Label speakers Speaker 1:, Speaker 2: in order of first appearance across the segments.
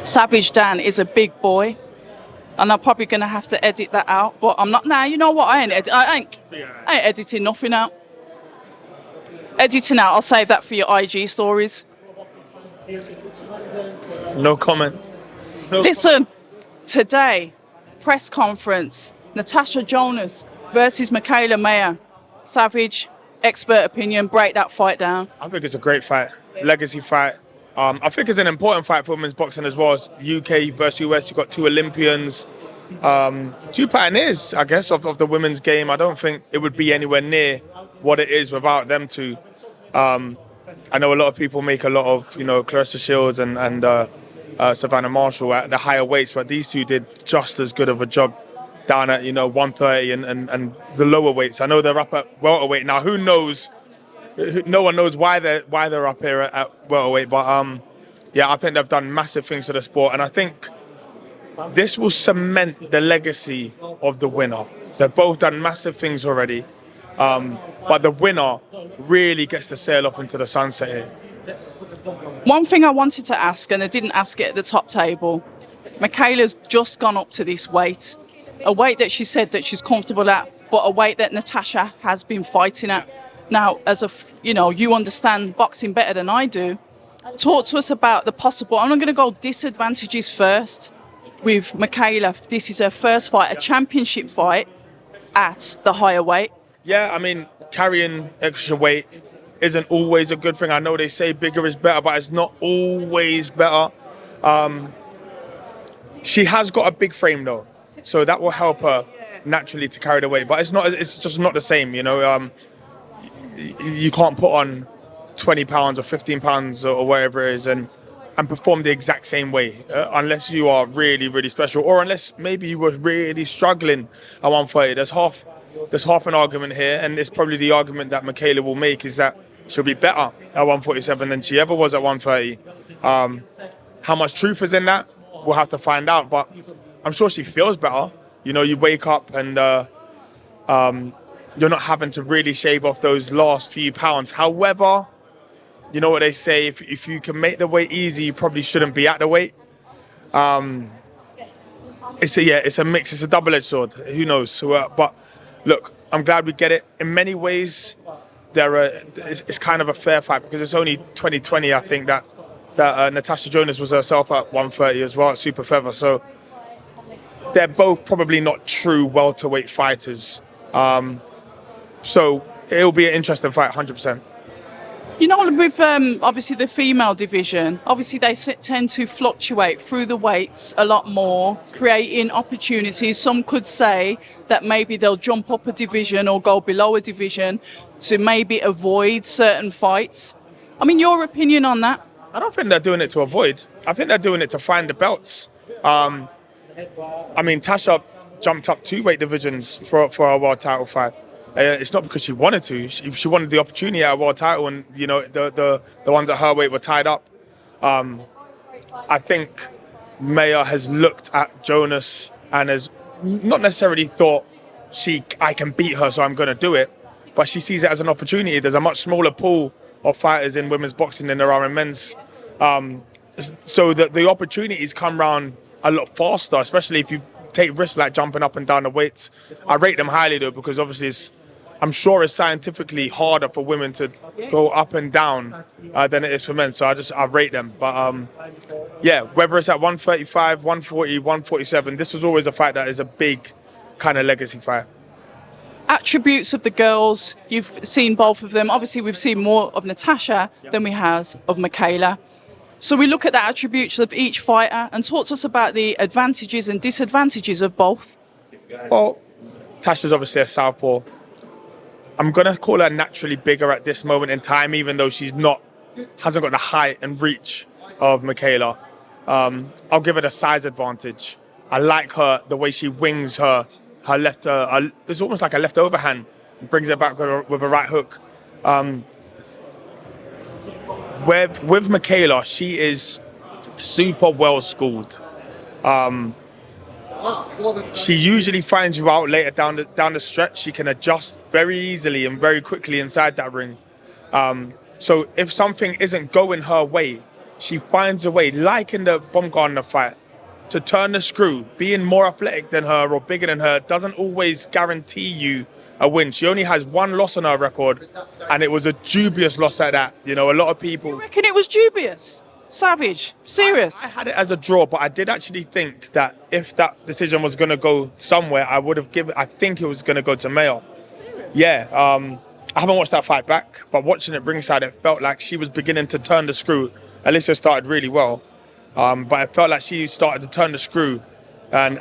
Speaker 1: Savage Dan is a big boy, and I'm probably going to have to edit that out. But I'm not now. You know what? I ain't editing nothing out. Editing out. I'll save that for your IG stories.
Speaker 2: No comment.
Speaker 1: Listen, today, press conference. Natasha Jonas versus Mikaela Mayer. Savage, expert opinion. Break that fight down.
Speaker 2: I think it's a great fight, legacy fight. I think it's an important fight for women's boxing as well as UK versus US. You've got two Olympians, two pioneers, I guess, of the women's game. I don't think it would be anywhere near what it is without them two. I know a lot of people make a lot of, Clarissa Shields and Savannah Marshall at the higher weights, but these two did just as good of a job down at 130 and the lower weights. I know they're up at welterweight now. Who knows? No one knows why they're up here at welterweight, but I think they've done massive things for the sport, and I think this will cement the legacy of the winner. They've both done massive things already, but the winner really gets to sail off into the sunset here.
Speaker 1: One thing I wanted to ask, and I didn't ask it at the top table, Mikaela's just gone up to this weight, a weight that she said that she's comfortable at, but a weight that Natasha has been fighting at. Now, you understand boxing better than I do. Talk to us about the possible, I'm going to go disadvantages first with Mikaela. This is her first fight, a championship fight at the higher weight.
Speaker 2: Yeah, I mean, carrying extra weight isn't always a good thing. I know they say bigger is better, but it's not always better. She has got a big frame though, so that will help her naturally to carry the weight. But it's just not the same, You can't put on 20 pounds or 15 pounds or whatever it is and perform the exact same way unless you are really, really special, or unless maybe you were really struggling at 130. There's half an argument here, and it's probably the argument that Mikaela will make, is that she'll be better at 147 than she ever was at 130. How much truth is in that? We'll have to find out, but I'm sure she feels better. You wake up and you're not having to really shave off those last few pounds. However, you know what they say, if you can make the weight easy, you probably shouldn't be at the weight. It's a mix, it's a double-edged sword. Who knows? So, but look, I'm glad we get it. In many ways, it's kind of a fair fight because it's only 2020, I think, that Natasha Jonas was herself at 130 as well at super feather. So they're both probably not true welterweight fighters. So it'll be an interesting fight, 100%.
Speaker 1: With obviously the female division, obviously they tend to fluctuate through the weights a lot more, creating opportunities. Some could say that maybe they'll jump up a division or go below a division to maybe avoid certain fights. I mean, your opinion on that?
Speaker 2: I don't think they're doing it to avoid. I think they're doing it to find the belts. I mean, Tasha jumped up 2 weight divisions for a world title fight. It's not because she wanted to. She wanted the opportunity at a world title, and the ones at her weight were tied up. I think Mayer has looked at Jonas and has not necessarily thought I can beat her, so I'm going to do it. But she sees it as an opportunity. There's a much smaller pool of fighters in women's boxing than there are in men's. So the opportunities come round a lot faster, especially if you take risks like jumping up and down the weights. I rate them highly though, because obviously I'm sure it's scientifically harder for women to go up and down than it is for men. So I rate them. But whether it's at 135, 140, 147, this was always a fight that is a big kind of legacy fight.
Speaker 1: Attributes of the girls, you've seen both of them. Obviously, we've seen more of Natasha than we have of Mikaela. So we look at the attributes of each fighter and talk to us about the advantages and disadvantages of both.
Speaker 2: Well, Tasha's obviously a southpaw. I'm going to call her naturally bigger at this moment in time, even though hasn't got the height and reach of Mikaela. I'll give her the size advantage. I like the way she wings her left, it's almost like a left overhand, and brings it back with a right hook. With Mikaela, she is super well schooled. She usually finds you out later down the stretch. She can adjust very easily and very quickly inside that ring. So if something isn't going her way, she finds a way, like in the Baumgardner fight, to turn the screw. Being more athletic than her or bigger than her doesn't always guarantee you a win. She only has one loss on her record, and it was a dubious loss at that. You know, a lot of people...
Speaker 1: You reckon it was dubious? Savage? Serious?
Speaker 2: I had it as a draw, but I did actually think that if that decision was going to go somewhere, I think it was going to go to Mikaela. Yeah, I haven't watched that fight back, but watching it ringside, it felt like she was beginning to turn the screw. Alicia started really well, but it felt like she started to turn the screw, and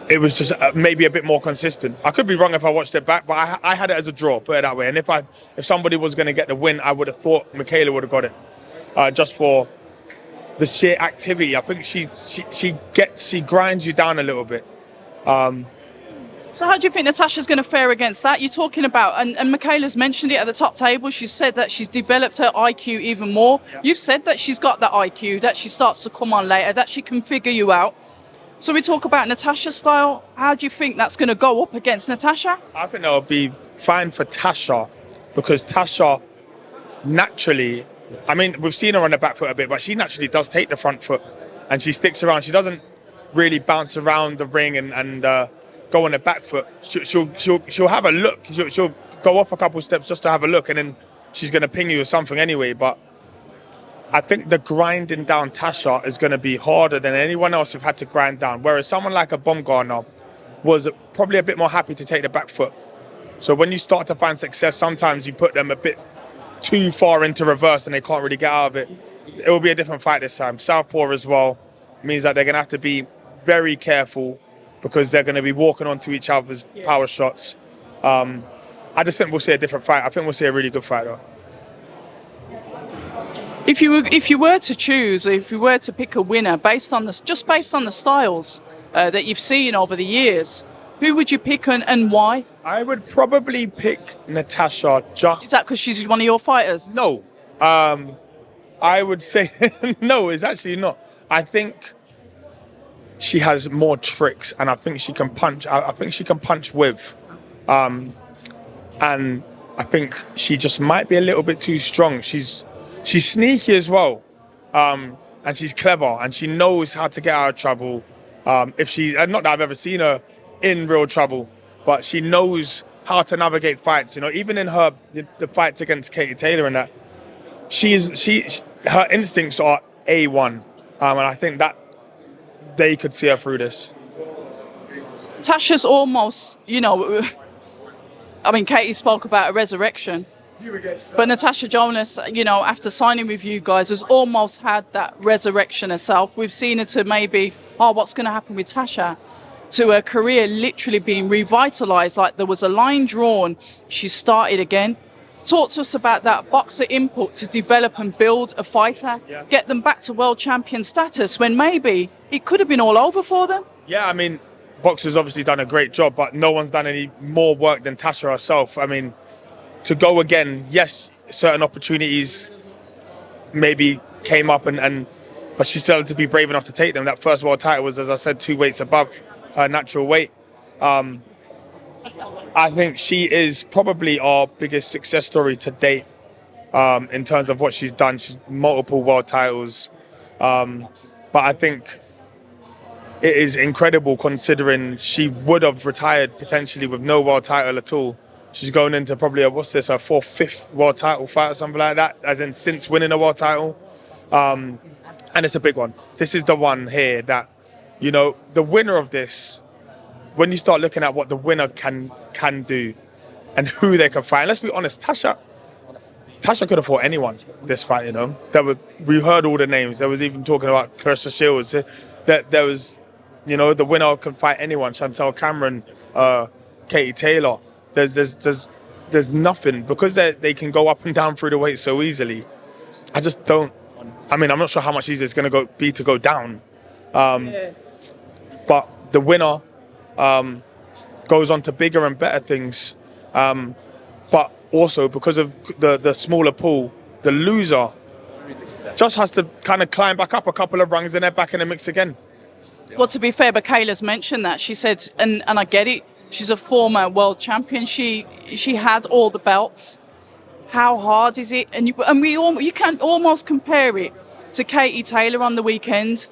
Speaker 2: it was just maybe a bit more consistent. I could be wrong if I watched it back, but I had it as a draw, put it that way. And if somebody was going to get the win, I would have thought Mikaela would have got it, just for the sheer activity. I think she grinds you down a little bit.
Speaker 1: So how do you think Natasha's going to fare against that? You're talking about, and Mikaela's mentioned it at the top table, she's said that she's developed her IQ even more. Yeah. You've said that she's got that IQ, that she starts to come on later, that she can figure you out. So we talk about Natasha's style. How do you think that's going to go up against Natasha?
Speaker 2: I think that'll be fine for Tasha, because Tasha naturally, I mean, we've seen her on the back foot a bit, but she naturally does take the front foot and she sticks around. She doesn't really bounce around the ring and go on the back foot. She'll have a look. She'll go off a couple of steps just to have a look, and then she's going to ping you with something anyway. But I think the grinding down Tasha is going to be harder than anyone else who've had to grind down. Whereas someone like a Baumgardner was probably a bit more happy to take the back foot. So when you start to find success, sometimes you put them a bit too far into reverse and they can't really get out of it. It will be a different fight this time. Southpaw as well means that they're going to have to be very careful, because they're going to be walking onto each other's power shots. I just think we'll see a different fight. I think we'll see a really good fight, though.
Speaker 1: If you were to choose, or if you were to pick a winner based on the styles that you've seen over the years, who would you pick and why?
Speaker 2: I would probably pick Natasha.
Speaker 1: Is that because she's one of your fighters?
Speaker 2: No. I would say no, it's actually not. I think she has more tricks, and I think she can punch. I think she can punch with. And I think she just might be a little bit too strong. She's sneaky as well, and she's clever, and she knows how to get out of trouble. Not that I've ever seen her in real trouble, but she knows how to navigate fights. You know, even in the fights against Katy Taylor and that, her instincts are A1, and I think that they could see her through this.
Speaker 1: Tasha's almost, I mean, Katy spoke about a resurrection, but Natasha Jonas, after signing with you guys, has almost had that resurrection herself. We've seen her to maybe, what's going to happen with Tasha? To her career literally being revitalised, like there was a line drawn, she started again. Talk to us about that boxer input to develop and build a fighter, get them back to world champion status when maybe it could have been all over for them.
Speaker 2: Yeah, I mean, boxers obviously done a great job, but no one's done any more work than Tasha herself. I mean, to go again, yes, certain opportunities maybe came up, but she still had to be brave enough to take them. That first world title was, as I said, 2 weights above her natural weight. I think she is probably our biggest success story to date, in terms of what she's done. She's multiple world titles, but I think it is incredible considering she would have retired potentially with no world title at all. She's going into probably her 4th, 5th world title fight or something like that, as in since winning a world title, and it's a big one. This is the one here that, the winner of this, when you start looking at what the winner can do and who they can fight. And let's be honest, Tasha could have fought anyone this fight, we heard all the names. There was even talking about Clarissa Shields. That there was, the winner can fight anyone. Chantel Cameron, Katy Taylor. There's nothing, because they can go up and down through the weight so easily. I just don't. I mean, I'm not sure how much easier it's going to be to go down. But the winner goes on to bigger and better things. But also because of the smaller pool, the loser just has to kind of climb back up a couple of rungs and they're back in the mix again.
Speaker 1: Well, to be fair, Mikaela's mentioned that. She said, and I get it, she's a former world champion. She had all the belts. how hard is it? And you can almost compare it to Katy Taylor on the weekend.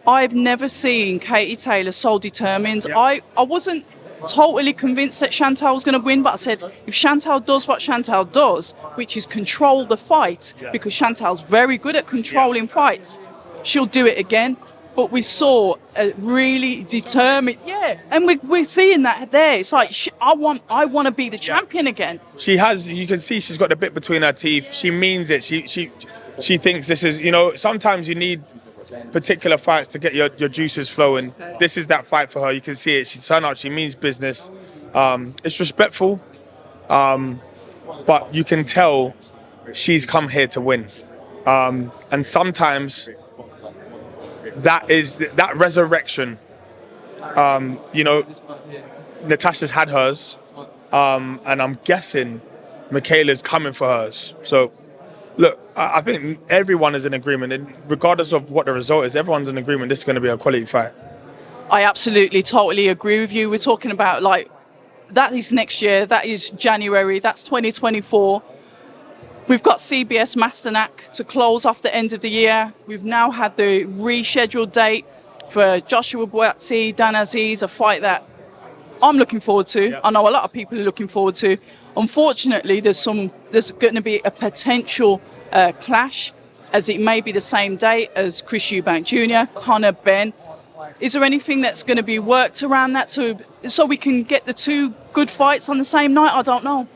Speaker 1: I've never seen Katy Taylor so determined.
Speaker 2: Yeah.
Speaker 1: I wasn't totally convinced that Chantal was going to win, but I said, if Chantal does what Chantal does, which is control the fight, because Chantal's very good at controlling fights, she'll do it again. But we saw a really determined, and we're seeing that there. It's like, I want to be the champion again.
Speaker 2: She has, you can see she's got the bit between her teeth. She means it. She thinks this is, sometimes you need particular fights to get your juices flowing. This is that fight for her. You can see it. She turned out, she means business. It's respectful, but you can tell she's come here to win. And sometimes that resurrection, Natasha's had hers, and I'm guessing Mikaela's coming for hers. So, look, I think everyone is in agreement, and regardless of what the result is, everyone's in agreement this is going to be a quality fight.
Speaker 1: I absolutely, totally agree with you. We're talking about, that is next year, that is January, that's 2024. We've got CBS Masternack to close off the end of the year. We've now had the rescheduled date for Joshua Buatsi, Dan Aziz, a fight that I'm looking forward to. Yeah. I know a lot of people are looking forward to. Unfortunately, there's going to be a potential clash, as it may be the same date as Chris Eubank Jr., Conor Benn. Is there anything that's going to be worked around that so we can get the two good fights on the same night? I don't know.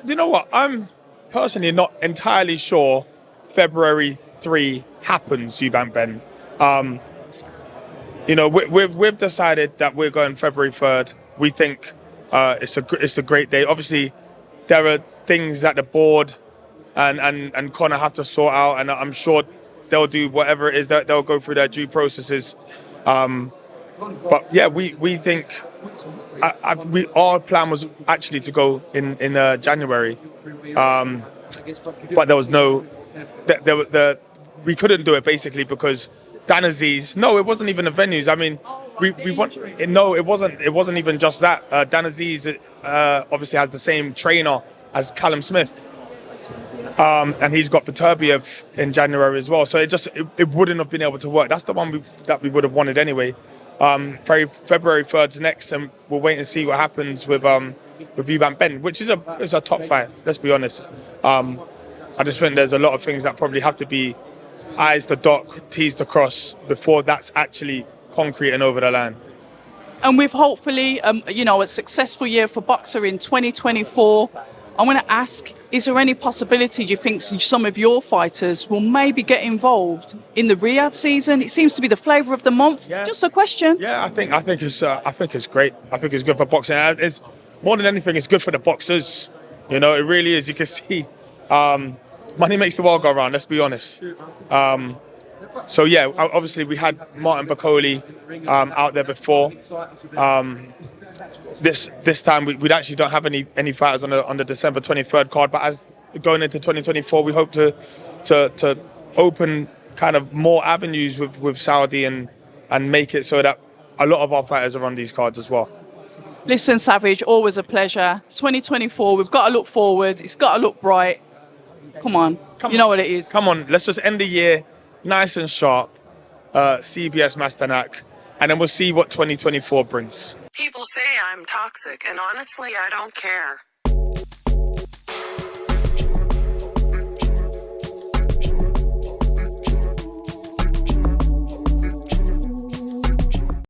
Speaker 2: You know what? I'm personally not entirely sure February 3 happens, Eubank Benn. We've decided that we're going February 3rd. We think it's a great day. Obviously, there are things that the board and Conor have to sort out, and I'm sure they'll do whatever it is that they'll go through their due processes. But yeah, we think our plan was actually to go in January, but there was we couldn't do it basically because Dan Aziz. No, it wasn't even the venues. I mean, we want. No, it wasn't even just that. Dan Aziz obviously has the same trainer as Callum Smith, and he's got Beterbiev in January as well. So it wouldn't have been able to work. That's the one that we would have wanted anyway. February 3rd's next, and we'll wait and see what happens with Eubank Benn, which is a top fight. Let's be honest. I just think there's a lot of things that probably have to be I's to dot, T's to cross before that's actually concrete and over the line.
Speaker 1: And with hopefully, a successful year for Boxer in 2024, I want to ask, is there any possibility, do you think some of your fighters will maybe get involved in the Riad season? It seems to be the flavour of the month. Yeah. Just a question.
Speaker 2: Yeah, I think it's great. I think it's good for boxing. It's more than anything, it's good for the boxers. It really is. You can see, money makes the world go round. Let's be honest. So yeah, obviously we had Martin Bakoli out there before. This time we actually don't have any fighters on the December 23rd card, but as going into 2024, we hope to open kind of more avenues with Saudi and make it so that a lot of our fighters are on these cards as well.
Speaker 1: Listen, Savage, always a pleasure. 2024, we've got to look forward. It's got to look bright. Come on, you know what it is.
Speaker 2: Come on, let's just end the year nice and sharp. CBS Masternack, and then we'll see what 2024 brings.
Speaker 3: People say I'm toxic, and honestly, I don't care.